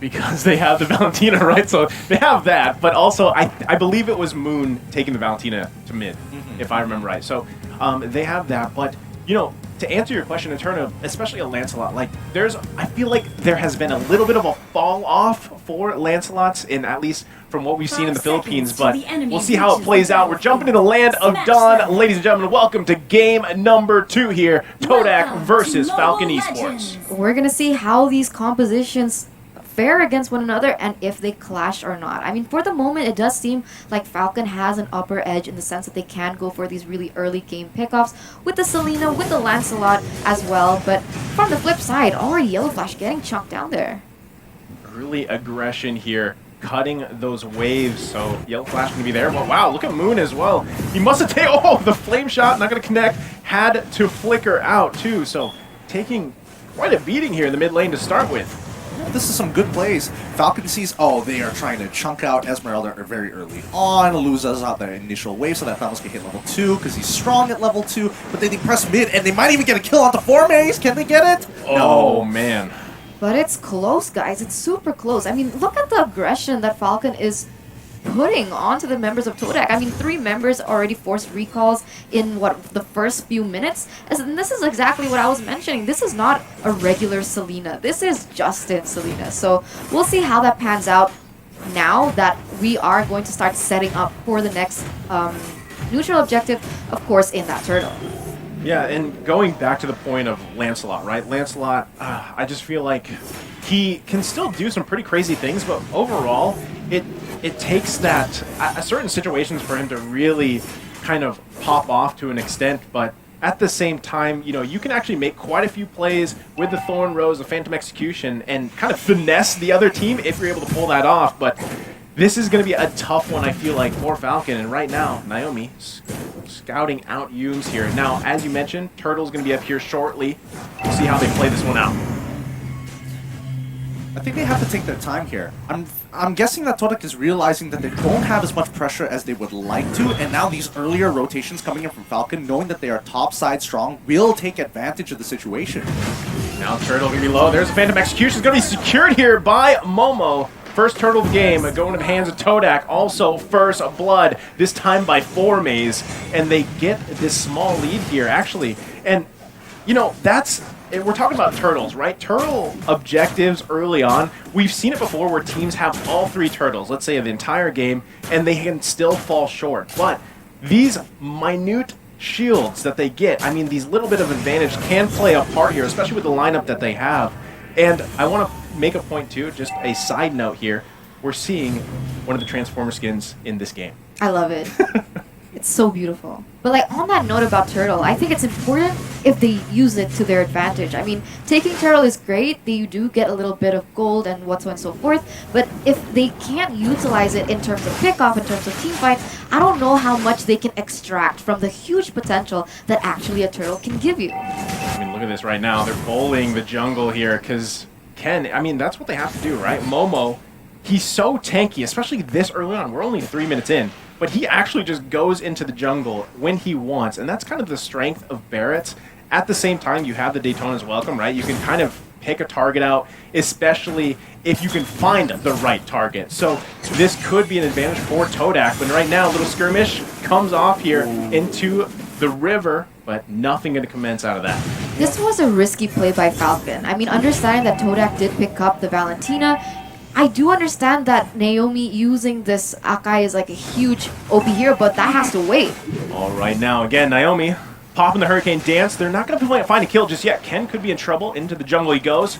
because they have the Valentina, right? So they have that, but also I believe it was Moon taking the Valentina to mid, if I remember right. So they have that, but you know, to answer your question in terms of especially a Lancelot, like I feel like there has been a little bit of a fall off for Lancelots in at least from what we've seen in the Philippines, but we'll see how it plays out. We're jumping to the land of Dawn. Ladies and gentlemen, welcome to game number 2 here. Todak versus Falcon Esports. We're going to see how these compositions fare against one another and if they clash or not. I mean, for the moment, it does seem like Falcon has an upper edge in the sense that they can go for these really early game pickoffs with the Selena, with the Lancelot as well. But from the flip side, already Yellow Flash getting chunked down there. Early aggression here, cutting those waves. So Yellow Flash going to be there. But wow, look at Moon as well. He must have taken, oh, the flame shot, not going to connect. Had to flicker out too. So taking quite a beating here in the mid lane to start with. This is some good plays. Falcon sees, oh, they are trying to chunk out Esmeralda very early on, loses out their initial wave so that Thanos can hit level 2 because he's strong at level 2, but then they press mid and they might even get a kill onto 4-Maze. Can they get it? Oh, no. Man. But it's close, guys. It's super close. I mean, look at the aggression that Falcon is putting onto the members of Todak. I mean, 3 members already forced recalls in, the first few minutes? And this is exactly what I was mentioning. This is not a regular Selena. This is Justin Selena. So we'll see how that pans out now that we are going to start setting up for the next neutral objective, of course, in that turtle. Yeah, and going back to the point of Lancelot, right? Lancelot, I just feel like he can still do some pretty crazy things, but overall, it takes that certain situations for him to really kind of pop off to an extent, but at the same time, you know, you can actually make quite a few plays with the Thorn Rose, the Phantom Execution, and kind of finesse the other team if you're able to pull that off, but this is going to be a tough one, I feel like, for Falcon, and right now, Naomi scouting out Yumes here. Now, as you mentioned, Turtle's going to be up here shortly. We'll see how they play this one out. I think they have to take their time here. I'm guessing that Todak is realizing that they don't have as much pressure as they would like to, and now these earlier rotations coming in from Falcon, knowing that they are top side strong, will take advantage of the situation. Now Turtle going to be low. There's a Phantom Execution. It's going to be secured here by Momo. First turtle of the game going to the hands of Todak. Also first blood, this time by 4-Maze. And they get this small lead here, actually. And, you know, we're talking about turtles, right? Turtle objectives early on. We've seen it before where teams have all 3 turtles, let's say the entire game, and they can still fall short. But these minute shields that they get, I mean, these little bit of advantage can play a part here, especially with the lineup that they have. And I want to make a point too, just a side note here. We're seeing one of the Transformer skins in this game. I love it. It's so beautiful. But like on that note about Turtle, I think it's important if they use it to their advantage. I mean, taking Turtle is great. You do get a little bit of gold and what's and so forth. But if they can't utilize it in terms of pickoff, in terms of team fight, I don't know how much they can extract from the huge potential that actually a Turtle can give you. I mean, look at this right now. They're bullying the jungle here because Ken, I mean, that's what they have to do, right? Momo, he's so tanky, especially this early on. We're only 3 minutes in. But he actually just goes into the jungle when he wants, and that's kind of the strength of Barats. At the same time, you have the Daytona's welcome, right? You can kind of pick a target out, especially if you can find the right target. So this could be an advantage for Todak, but right now, a little skirmish comes off here into the river, but nothing going to commence out of that. This was a risky play by Falcon. I mean, understanding that Todak did pick up the Valentina, I do understand that Naomi using this Akai is like a huge OP here, but that has to wait. All right, now again, Naomi popping the Hurricane Dance. They're not going to find a kill just yet. Ken could be in trouble. Into the jungle he goes.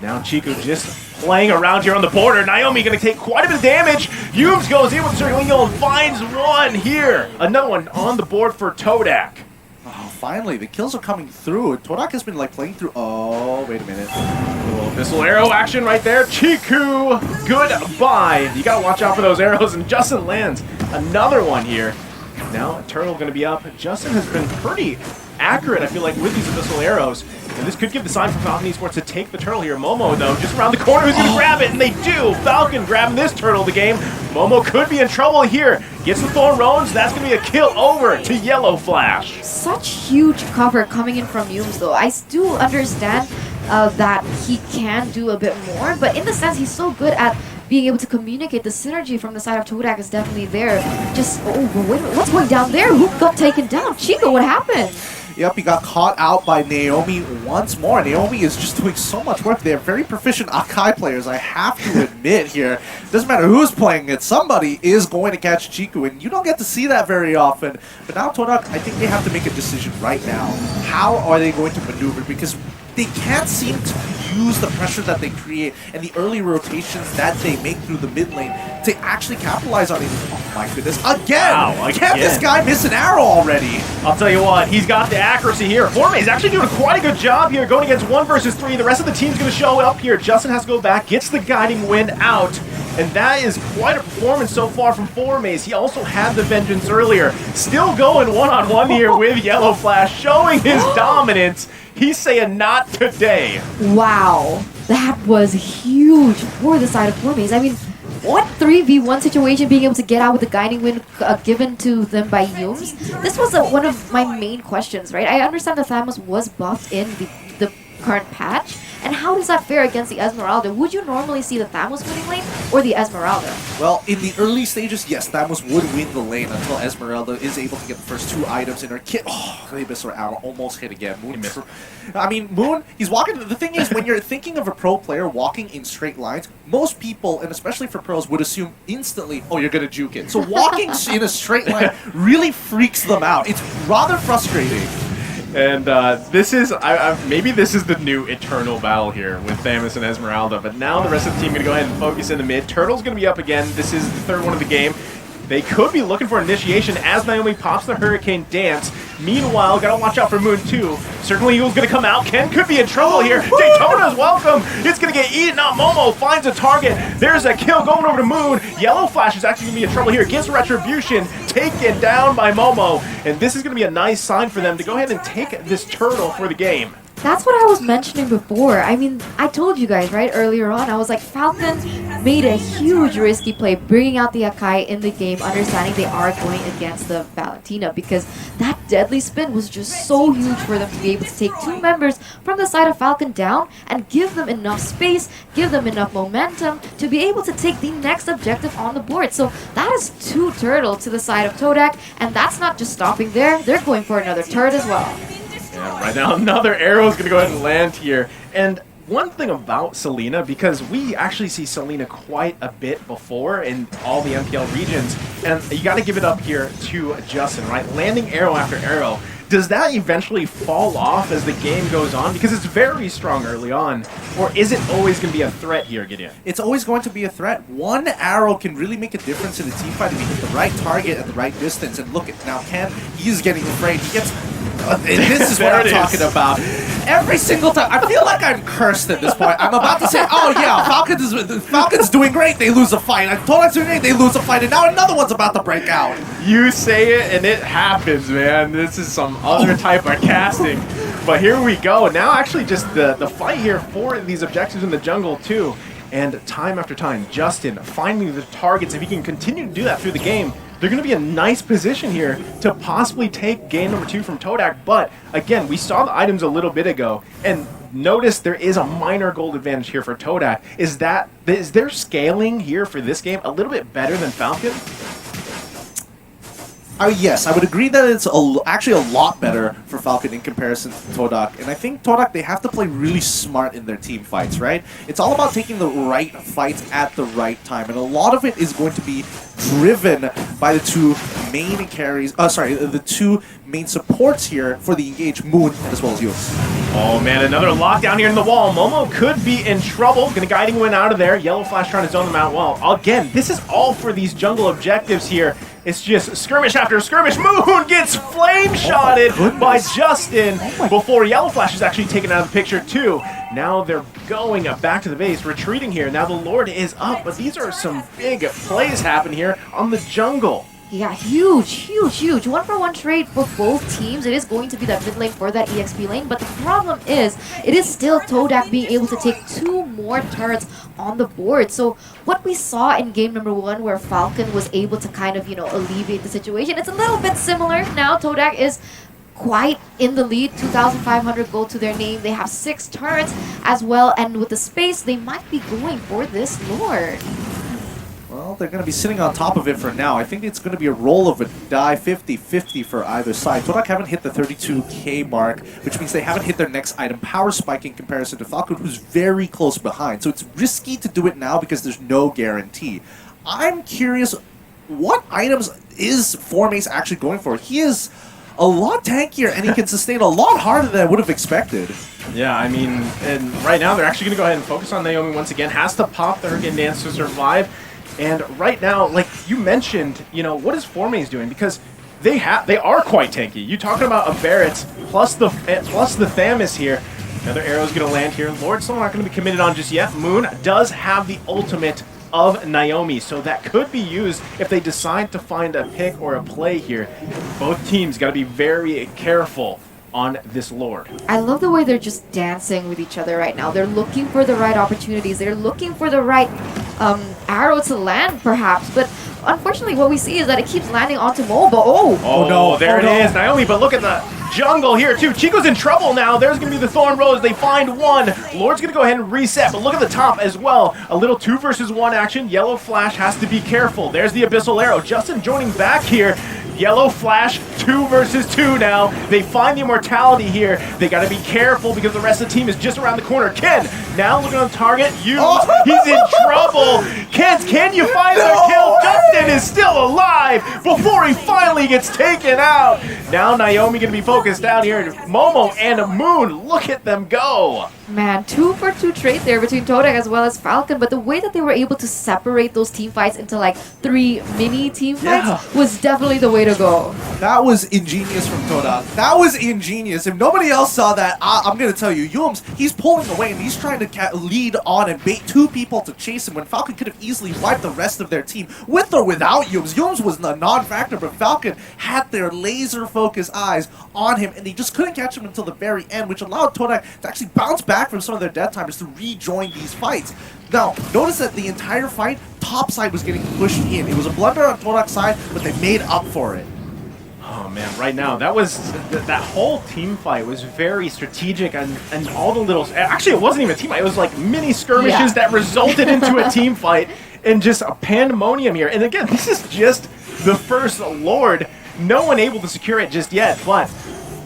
Now Chico just playing around here on the border. Naomi going to take quite a bit of damage. Yumes goes in with Circling Eagle and finds one here. Another one on the board for Todak. Oh, finally, the kills are coming through. Todak has been like playing through. Oh, wait a minute. A little missile arrow action right there. Chiku, goodbye. You gotta watch out for those arrows, and Justin lands another one here. Now Turtle gonna be up. Justin has been pretty accurate, I feel like, with these missile arrows. And this could give the sign for Falcon Esports to take the turtle here. Momo, though, just around the corner, who's gonna grab it, and they do. Falcon grabbing this turtle of the game. Momo could be in trouble here. Gets the Thorn Rones. That's gonna be a kill over to Yellow Flash. Such huge cover coming in from Yumes, though. I do understand that he can do a bit more. But in the sense, he's so good at being able to communicate. The synergy from the side of Todak is definitely there. Just, oh, but wait a minute, what's going down there? Who got taken down? Chico, what happened? Yep, he got caught out by Naomi once more. Naomi is just doing so much work. They're very proficient Akai players, I have to admit here. Doesn't matter who's playing it, somebody is going to catch Chiku, and you don't get to see that very often. But now Todak, I think they have to make a decision right now. How are they going to maneuver? Because they can't seem to use the pressure that they create and the early rotations that they make through the mid lane to actually capitalize on it. Oh my goodness, again! Wow, Can't this guy miss an arrow already? I'll tell you what, he's got the accuracy here. Forme's actually doing quite a good job here, going against 1 versus 3. The rest of the team's going to show up here. Justin has to go back, gets the guiding wind out. And that is quite a performance so far from Forme's. He also had the Vengeance earlier. Still going one-on-one here with Yellow Flash, showing his dominance. He's saying not today. Wow, that was huge for the side of Forme's. I mean, what 3v1 situation being able to get out with the guiding wind given to them by Yums? This was one of my main questions, right? I understand that Thamus was buffed in the current patch, and how does that fare against the Esmeralda? Would you normally see the Thamus winning lane or the Esmeralda? Well, in the early stages, yes, Thamus would win the lane until Esmeralda is able to get the first 2 items in her kit. Oh, they missed her out. Almost hit again. Moon. I mean, Moon, he's walking. The thing is, when you're thinking of a pro player walking in straight lines, most people, and especially for pros, would assume instantly, oh, you're going to juke it. So walking in a straight line really freaks them out. It's rather frustrating. And this is, maybe this is the new eternal battle here with Thamus and Esmeralda, but now the rest of the team going to go ahead and focus in the mid. Turtle's going to be up again. This is the 3rd one of the game. They could be looking for initiation as Naomi pops the Hurricane Dance. Meanwhile, gotta watch out for Moon too. Certainly Eagle's gonna come out. Ken could be in trouble here. Daytona's welcome. It's gonna get eaten up. Momo finds a target. There's a kill going over to Moon. Yellow Flash is actually gonna be in trouble here. Gets Retribution taken down by Momo. And this is gonna be a nice sign for them to go ahead and take this turtle for the game. That's what I was mentioning before. I mean, I told you guys, right, earlier on, I was like, Falcon made a huge risky play, bringing out the Akai in the game, understanding they are going against the Valentina, because that deadly spin was just so huge for them to be able to take 2 members from the side of Falcon down and give them enough space, give them enough momentum to be able to take the next objective on the board. So that is 2 turtle to the side of Todak, and that's not just stopping there, they're going for another turret as well. Yeah, right now another arrow is going to go ahead and land here. And one thing about Selena, because we actually see Selena quite a bit before in all the MPL regions, and you got to give it up here to Justin, right? Landing arrow after arrow. Does that eventually fall off as the game goes on? Because it's very strong early on. Or is it always going to be a threat here, Gideon? It's always going to be a threat. 1 arrow can really make a difference in a team fight if you hit the right target at the right distance. And look at now, Ken, he's getting afraid. He gets... this is what I'm talking about. Every single time, I feel like I'm cursed at this point. I'm about to say, oh yeah, Falcon's doing great, they lose a fight. Todak's doing great, they lose a fight, and now another one's about to break out. You say it, and it happens, man. This is some other type of casting. But here we go. Now actually just the fight here for these objectives in the jungle, too. And time after time, Justin finding the targets. If he can continue to do that through the game, they're going to be in a nice position here to possibly take game number 2 from Todak. But again, we saw the items a little bit ago, and notice there is a minor gold advantage here for Todak. Is their scaling here for this game a little bit better than Falcon? Yes, I would agree that it's actually a lot better for Falcon in comparison to Todak. And I think Todak, they have to play really smart in their team fights, right? It's all about taking the right fights at the right time. And a lot of it is going to be driven by the 2 main carries, the 2 main supports here for the engaged Moon as well as Yus. Oh man, another lockdown here in the wall. Momo could be in trouble. Gonna guiding win out of there. Yellow Flash trying to zone them out well. Again, this is all for these jungle objectives here. It's just skirmish after skirmish. Moon gets flame shotted by Justin before Yellow Flash is actually taken out of the picture too. Now they're going back to the base, retreating here. Now the Lord is up, but these are some big plays happen here on the jungle. Yeah, huge. 1-for-1 trade for both teams. It is going to be that mid lane for that EXP lane, but the problem is, it is still Todak being able to take 2 more turrets on the board. So what we saw in game number 1 where Falcon was able to kind of, alleviate the situation, it's a little bit similar now. Todak is quite in the lead, 2,500 gold to their name. They have 6 turrets as well, and with the space, they might be going for this Lord. Well, they're going to be sitting on top of it for now. I think it's going to be a roll of a die 50-50 for either side. Todak haven't hit the 32k mark, which means they haven't hit their next item power spike in comparison to Falcon, who's very close behind. So it's risky to do it now because there's no guarantee. I'm curious, what items is Formace actually going for? He is a lot tankier and he can sustain a lot harder than I would have expected. Yeah, I mean, and right now they're actually going to go ahead and focus on Naomi once again. Has to pop the Hurricane Dance to survive. And right now, like you mentioned, you know, what is Formace doing? Because they are quite tanky. You talking about a Barats plus the Thamus here. Another arrow's going to land here. Lord's still not going to be committed on just yet. Moon does have the ultimate of Naomi, so that could be used if they decide to find a pick or a play here. Both teams got to be very careful on this Lord. I love the way they're just dancing with each other right now. They're looking for the right opportunities. They're looking for the right arrow to land, perhaps. But unfortunately, what we see is that it keeps landing onto Momo. Oh no, there it is, Naomi. But look at the jungle here too. Chico's in trouble now. There's going to be the Thorn Rose. They find one. Lord's going to go ahead and reset. But look at the top as well. A little 2 versus 1 action. Yellow Flash has to be careful. There's the Abyssal Arrow. Justin joining back here. Yellow Flash, 2 versus 2 now. They find the immortality here. They got to be careful because the rest of the team is just around the corner. Ken, now looking on target. He's in trouble. Can you find the kill? Justin is still alive before he finally gets taken out. Now Naomi going to be focused down here. Momo and Moon, look at them go. Man, 2 for 2 trade there between Todak as well as Falcon, but the way that they were able to separate those team fights into like 3 mini team fights was definitely the way to go. That was ingenious from Todak. That was ingenious. If nobody else saw that, I'm going to tell you, Yums, he's pulling away and he's trying to lead on and bait 2 people to chase him when Falcon could have easily wiped the rest of their team with or without Yums. Yums was a non-factor, but Falcon had their laser-focused eyes on him and they just couldn't catch him until the very end, which allowed Todak to actually bounce back from some of their death timers to rejoin these fights. Now, notice that the entire fight, top side was getting pushed in. It was a blunder on Todak's side, but they made up for it. Oh man, right now, that whole team fight was very strategic and all the little, actually it wasn't even a team fight, it was like mini skirmishes that resulted into a team fight and just a pandemonium here. And again, this is just the first Lord. No one able to secure it just yet, but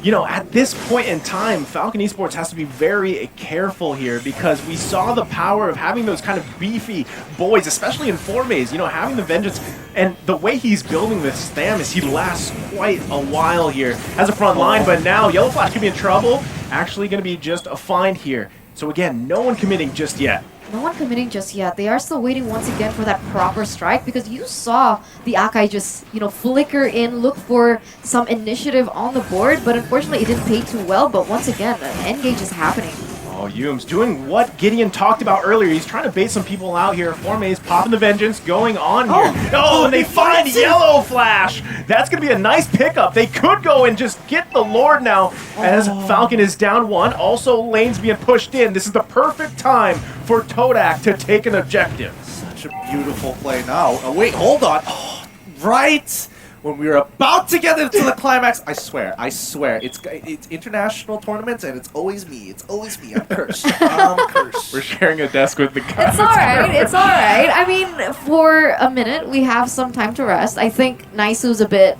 you know, at this point in time, Falcon Esports has to be very careful here because we saw the power of having those kind of beefy boys, especially in Formace, you know, having the Vengeance. And the way he's building this Thamus, he lasts quite a while here as a front line. But now Yellow Flash could be in trouble. Actually going to be just a find here. So again, no one committing just yet. No one committing just yet. They are still waiting once again for that proper strike because you saw the Akai just, you know, flicker in, look for some initiative on the board, but unfortunately it didn't pay too well. But once again, an engage is happening. Oh, Yum's doing what Gideon talked about earlier. He's trying to bait some people out here. Formace popping the Vengeance going on here. Oh, and they find Yellow Flash. That's going to be a nice pickup. They could go and just get the Lord now as Falcon is down 1. Also, lane's being pushed in. This is the perfect time for Todak to take an objective. Such a beautiful play now. Oh, wait, hold on. Oh, right when we were about to get into the climax, I swear, it's international tournaments and it's always me. I'm cursed. I'm cursed. We're sharing a desk with the guys. It's alright, it's alright. I mean, for a minute, we have some time to rest. I think Naisu's a bit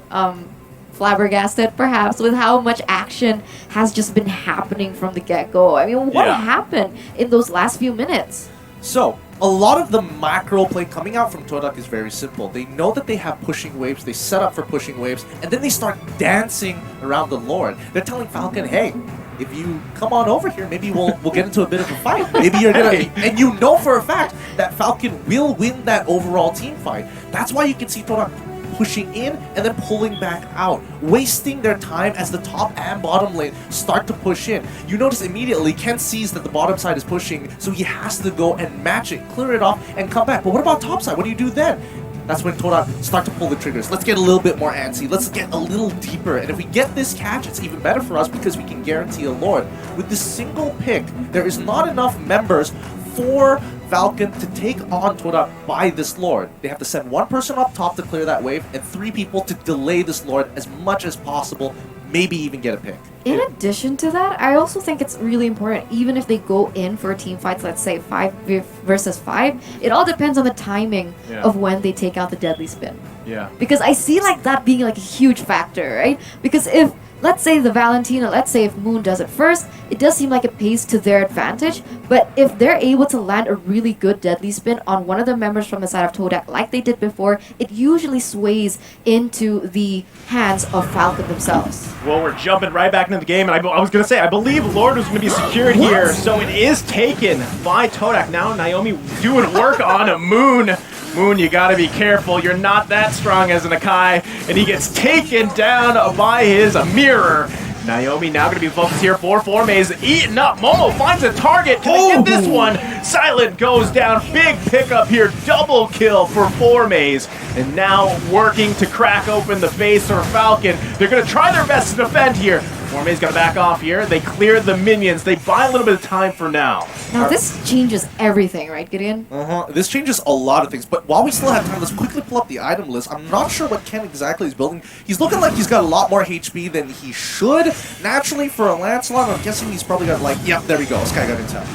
flabbergasted, perhaps, with how much action has just been happening from the get-go. I mean, what happened in those last few minutes? So, a lot of the macro play coming out from Todak is very simple. They know that they have pushing waves, they set up for pushing waves, and then they start dancing around the Lord. They're telling Falcon, hey, if you come on over here, maybe we'll get into a bit of a fight. Maybe you're gonna, and you know for a fact that Falcon will win that overall team fight. That's why you can see Todak pushing in and then pulling back out, wasting their time as the top and bottom lane start to push in. You notice immediately Ken sees that the bottom side is pushing, so he has to go and match it, clear it off, and come back. But what about top side? What do you do then? That's when Todak start to pull the triggers. Let's get a little bit more antsy. Let's get a little deeper. And if we get this catch, it's even better for us because we can guarantee a Lord. With this single pick, there is not enough members for Falcon to take on Todak by this Lord. They have to send 1 person up top to clear that wave and 3 people to delay this Lord as much as possible. maybe even get a pick. In addition to that, I also think it's really important, even if they go in for team fights, let's say 5 versus 5, it all depends on the timing of when they take out the deadly spin. Yeah. Because I see like that being like a huge factor, right? Because if, let's say the Valentina, let's say if Moon does it first, it does seem like it pays to their advantage, but if they're able to land a really good deadly spin on one of the members from the side of Todak, like they did before, it usually sways into the hands of Falcon themselves. Well, we're jumping right back into the game, and I was going to say, I believe Lord was going to be secured here, so it is taken by Todak. Now Naomi doing work on a Moon. Moon, you gotta be careful. You're not that strong as an Akai, and he gets taken down by his mirror. Naomi now gonna be focused here for Formays, eaten up. Momo finds a target. Can they get this one? Silent goes down. Big pickup here. Double kill for Formays. And now working to crack open the base for Falcon. They're gonna try their best to defend here. Formays gonna back off here. They clear the minions. They buy a little bit of time for now. Now this changes everything, right, Gideon? This changes a lot of things, but while we still have time, let's quickly pull up the item list. I'm not sure what Ken exactly is building. He's looking like he's got a lot more HP than he should. Naturally, for a Lancelot, I'm guessing he's probably got like, yep, there we go, Sky got intel.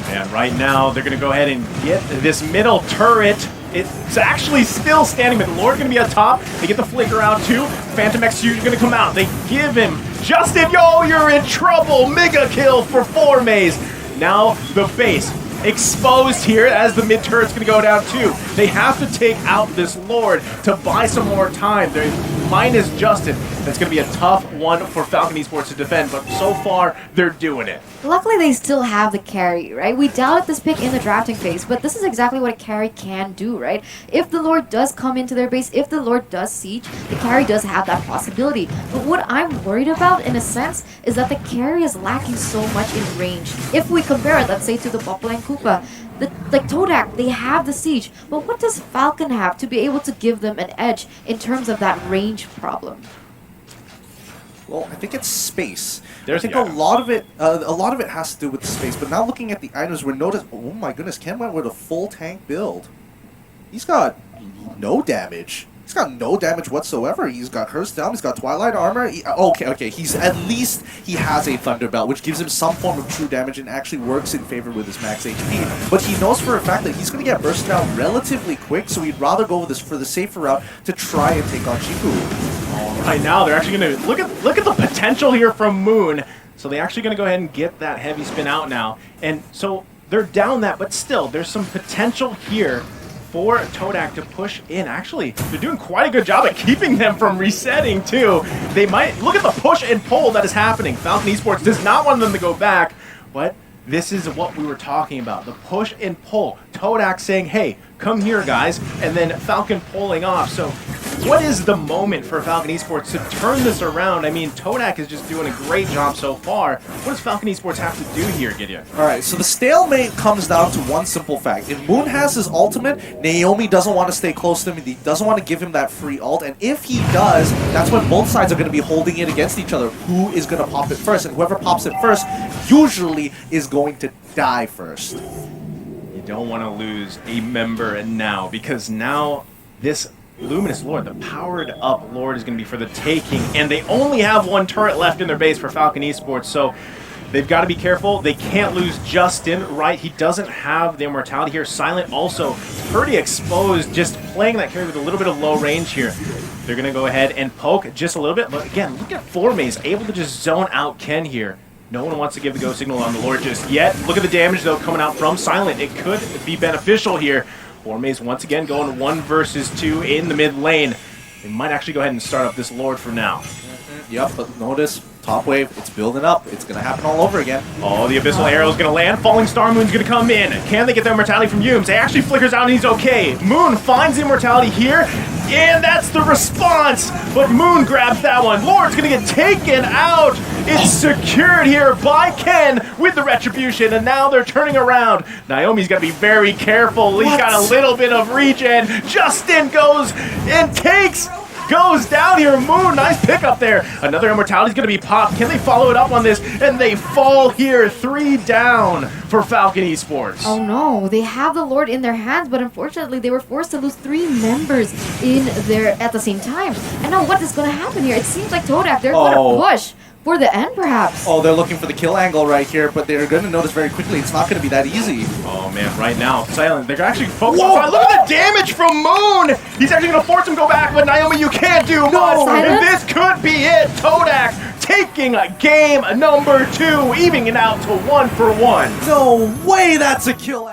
And right now, they're gonna go ahead and get this middle turret. It's actually still standing, but the Lord's gonna be up top. They get the flicker out too. Phantom Execution gonna come out. They give him Justin. Yo, you're in trouble. Mega kill for Formays. Now the base exposed here as the mid turret's gonna go down too. They have to take out this Lord to buy some more time. They're minus Justin. That's gonna be a tough one for Falcon Esports to defend, but so far they're doing it. Luckily, they still have the carry, right? We doubted this pick in the drafting phase, but this is exactly what a carry can do, right? If the Lord does come into their base, if the Lord does siege, the carry does have that possibility. But what I'm worried about, in a sense, is that the carry is lacking so much in range. If we compare it, let's say, to the Bopple and Koopa, like Todak, they have the siege, but what does Falcon have to be able to give them an edge in terms of that range problem? Well, I think it's space. I think a lot of it has to do with the space. But now looking at the items, we're noticing. Oh my goodness, Ken went with a full tank build. He's got no damage. He's got no damage whatsoever. He's got Curse Down. He's got Twilight Armor. Okay. He's at least he has a Thunder Belt, which gives him some form of true damage and actually works in favor with his max HP. But he knows for a fact that he's going to get burst down relatively quick, so he'd rather go with this for the safer route to try and take on Chiku. Right now, they're actually going to look at the potential here from Moon. So they're actually going to go ahead and get that heavy spin out now, and so they're down that, but still, there's some potential here for Todak to push in. Actually, they're doing quite a good job at keeping them from resetting too. They might look at the push and pull that is happening. Falcon Esports does not want them to go back, but this is what we were talking about. The push and pull. Todak saying, hey, come here, guys, and then Falcon pulling off. So what is the moment for Falcon Esports to turn this around? I mean, Todak is just doing a great job so far. What does Falcon Esports have to do here, Gideon? Alright, so the stalemate comes down to one simple fact. If Moon has his ultimate, Naomi doesn't want to stay close to him. He doesn't want to give him that free ult. And if he does, that's when both sides are going to be holding it against each other. Who is going to pop it first? And whoever pops it first usually is going to die first. You don't want to lose a member now, because now this Luminous Lord, the powered up Lord, is going to be for the taking, and they only have one turret left in their base for Falcon Esports, so they've got to be careful. They can't lose Justin, right? He doesn't have the immortality here. Silent also pretty exposed, just playing that carry with a little bit of low range here. They're going to go ahead and poke just a little bit, but again, look at Formays able to just zone out Ken here. No one wants to give the go signal on the Lord just yet. Look at the damage, though, coming out from Silent. It could be beneficial here. Formays once again going 1 versus 2 in the mid lane. They might actually go ahead and start up this Lord for now. Yep, but notice, top wave, it's building up. It's going to happen all over again. Oh, the Abyssal Arrow is going to land. Falling Star Moon's going to come in. Can they get the immortality from Yumes? It actually flickers out and he's okay. Moon finds the immortality here, and that's the response. But Moon grabs that one. Lord's going to get taken out. It's secured here by Ken with the Retribution, and now they're turning around. Naomi's got to be very careful. He's got a little bit of regen. Justin goes and takes goes down here. Moon, nice pickup there. Another immortality is going to be popped. Can they follow it up on this? And they fall here. 3 down for Falcon Esports. Oh no, they have the Lord in their hands, but unfortunately they were forced to lose 3 members in there at the same time. And now what is going to happen here? It seems like Todak, they're going to push for the end perhaps. Oh, they're looking for the kill angle right here, but they're going to notice very quickly it's not going to be that easy. Oh man, right now, Silent, they're actually focused on. Look at the damage from Moon! He's actually going to force him to go back, but Naomi, you can't do much! And this could be it! Todak taking game number 2, evening it out to 1-for-1. No way that's a kill.